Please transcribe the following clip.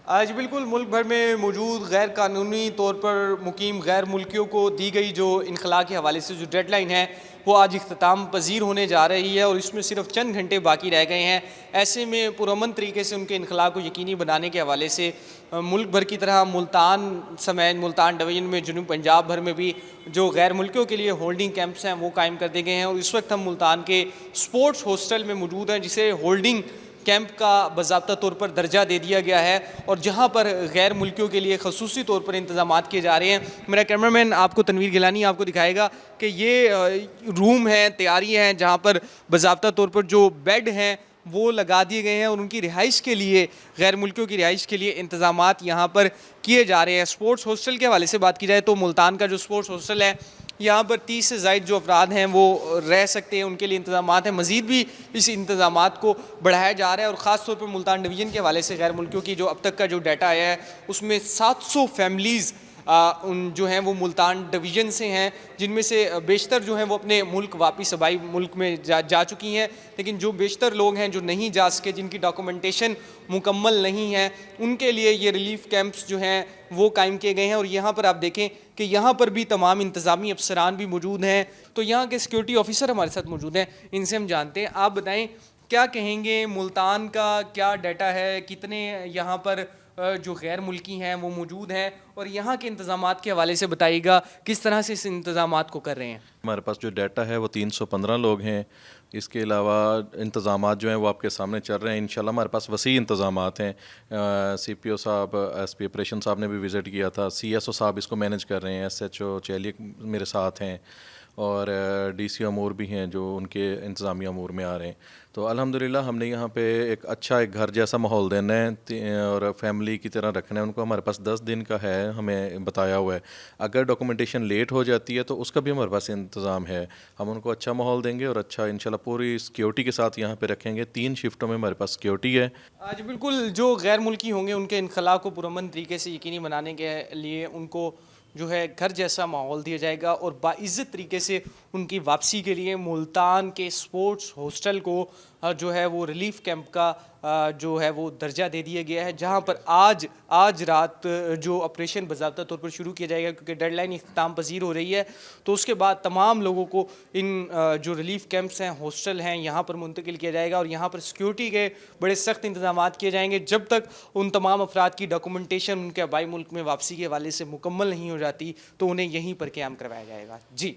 آج بالکل ملک بھر میں موجود غیر قانونی طور پر مقیم غیر ملکیوں کو دی گئی جو انخلاء کے حوالے سے جو ڈیڈ لائن ہے وہ آج اختتام پذیر ہونے جا رہی ہے، اور اس میں صرف چند گھنٹے باقی رہ گئے ہیں۔ ایسے میں پرامن طریقے سے ان کے انخلاء کو یقینی بنانے کے حوالے سے ملک بھر کی طرح ملتان سمیت ملتان ڈویژن میں جنوب پنجاب بھر میں بھی جو غیر ملکیوں کے لیے ہولڈنگ کیمپس ہیں وہ قائم کر دیے گئے ہیں، اور اس وقت ہم ملتان کے سپورٹس ہاسٹل میں موجود ہیں جسے ہولڈنگ کیمپ کا باضابطہ طور پر درجہ دے دیا گیا ہے، اور جہاں پر غیر ملکیوں کے لیے خصوصی طور پر انتظامات کیے جا رہے ہیں۔ میرا کیمرہ مین آپ کو تنویر گیلانی آپ کو دکھائے گا کہ یہ روم ہیں، تیاری ہیں جہاں پر باضابطہ طور پر جو بیڈ ہیں وہ لگا دیے گئے ہیں، اور ان کی رہائش کے لیے غیر ملکیوں کی رہائش کے لیے انتظامات یہاں پر کیے جا رہے ہیں۔ سپورٹس ہاسٹل کے حوالے سے بات کی جائے تو ملتان کا جو سپورٹس ہاسٹل ہے یہاں پر 30 سے زائد جو افراد ہیں وہ رہ سکتے ہیں، ان کے لیے انتظامات ہیں۔ مزید بھی اس انتظامات کو بڑھایا جا رہا ہے، اور خاص طور پر ملتان ڈویژن کے حوالے سے غیر ملکیوں کی جو اب تک کا جو ڈیٹا آیا ہے اس میں 700 فیملیز ان جو ہیں وہ ملتان ڈویژن سے ہیں، جن میں سے بیشتر جو ہیں وہ اپنے ملک واپس آبائی ملک میں جا چکی ہیں، لیکن جو بیشتر لوگ ہیں جو نہیں جا سکے، جن کی ڈاکومنٹیشن مکمل نہیں ہے، ان کے لیے یہ ریلیف کیمپس جو ہیں وہ قائم کیے گئے ہیں۔ اور یہاں پر آپ دیکھیں کہ یہاں پر بھی تمام انتظامی افسران بھی موجود ہیں، تو یہاں کے سیکیورٹی آفیسر ہمارے ساتھ موجود ہیں، ان سے ہم جانتے ہیں۔ آپ بتائیں کیا کہیں گے، ملتان کا کیا ڈیٹا ہے، کتنے یہاں پر جو غیر ملکی ہیں وہ موجود ہیں، اور یہاں کے انتظامات کے حوالے سے بتائیے گا کس طرح سے اس انتظامات کو کر رہے ہیں؟ ہمارے پاس جو ڈیٹا ہے وہ 315 لوگ ہیں۔ اس کے علاوہ انتظامات جو ہیں وہ آپ کے سامنے چل رہے ہیں۔ انشاءاللہ ہمارے پاس وسیع انتظامات ہیں۔ سی پی او صاحب، ایس پی آپریشن صاحب نے بھی وزٹ کیا تھا، سی ایس او صاحب اس کو مینیج کر رہے ہیں، ایس ایچ او چیلیک میرے ساتھ ہیں، اور ڈی سی امور بھی ہیں جو ان کے انتظامی امور میں آ رہے ہیں۔ تو الحمدللہ ہم نے یہاں پہ ایک گھر جیسا ماحول دینا ہے اور فیملی کی طرح رکھنا ہے ان کو۔ ہمارے پاس 10 دن کا ہے، ہمیں بتایا ہوا ہے۔ اگر ڈاکومنٹیشن لیٹ ہو جاتی ہے تو اس کا بھی ہمارے پاس انتظام ہے۔ ہم ان کو اچھا ماحول دیں گے اور اچھا انشاءاللہ پوری سیکیورٹی کے ساتھ یہاں پہ رکھیں گے۔ 3 شفٹوں میں ہمارے پاس سیکیورٹی ہے۔ آج بالکل جو غیر ملکی ہوں گے ان کے انخلاء کو پرامن طریقے سے یقینی بنانے کے لیے ان کو جو ہے گھر جیسا ماحول دیا جائے گا، اور باعزت طریقے سے ان کی واپسی کے لیے ملتان کے سپورٹس ہاسٹل کو جو ہے وہ ریلیف کیمپ کا جو ہے وہ درجہ دے دیا گیا ہے، جہاں پر آج رات جو آپریشن باضابطہ طور پر شروع کیا جائے گا، کیونکہ ڈیڈ لائن اختتام پذیر ہو رہی ہے، تو اس کے بعد تمام لوگوں کو ان جو ریلیف کیمپس ہیں، ہاسٹل ہیں، یہاں پر منتقل کیا جائے گا، اور یہاں پر سیکیورٹی کے بڑے سخت انتظامات کیے جائیں گے جب تک ان تمام افراد کی ڈاکومنٹیشن ان کے آبائی ملک میں واپسی کے حوالے سے مکمل نہیں ہو جاتی، تو انہیں یہیں پر قیام کروایا جائے گا۔ جی